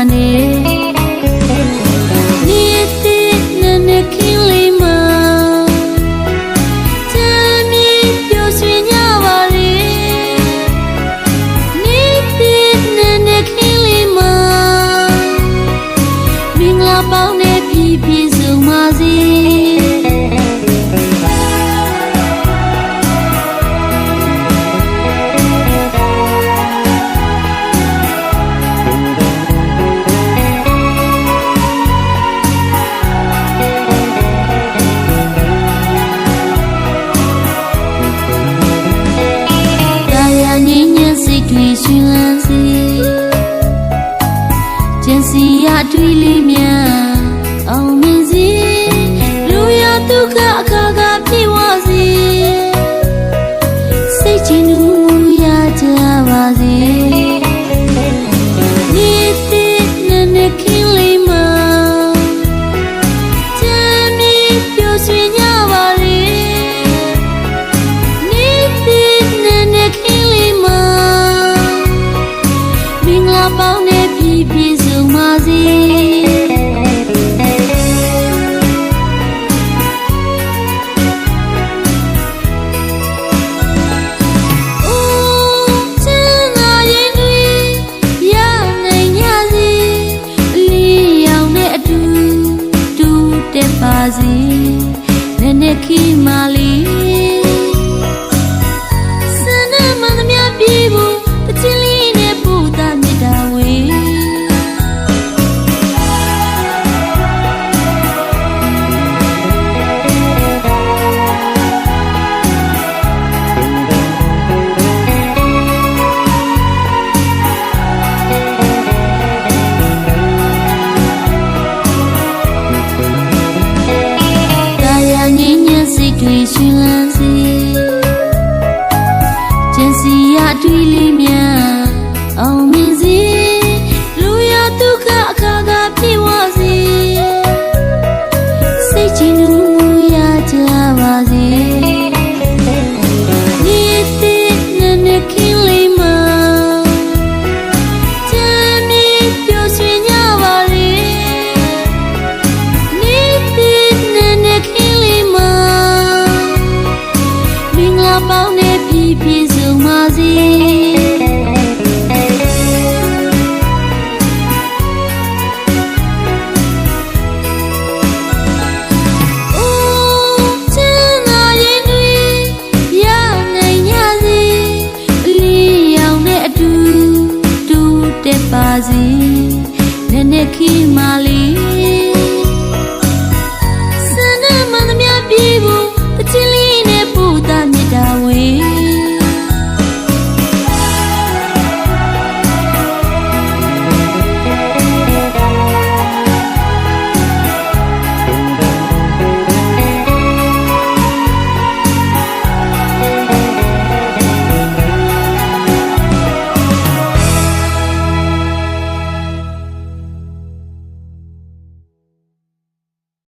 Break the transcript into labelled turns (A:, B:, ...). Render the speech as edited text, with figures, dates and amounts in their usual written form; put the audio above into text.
A: ne ni ti na ne kin le ma tami pyo swin nya ba le ni ti na ne kin le ma ming la paung ne pi pi sung ma siတွေ့ရှင်လန်းစီကျန်စီရတွေ့လေးများအောင်မြင်စီလူရဒုက္ခအခါခါပြေဝစီစိတ်ချင်းကူရကြပါစေဒီတိနဲ့နဲ့ခင်းလေးမှာချမ်းမြေပျော်ရွှင်ကြပါလေဒီတိနဲ့နဲ့ခင်းလေးမှာပေါင်းနေပြီပြီစုံပါစေပါစေနဲ့နဲ့ခီမာလီစနမန်သမျှပြေဖို့တချင်လေးနဲ့ပူတာမြတ်တာဝေတွေ့ရှင်လန်းစီကျန်စီရတွေ့လေးများအောင်မြင်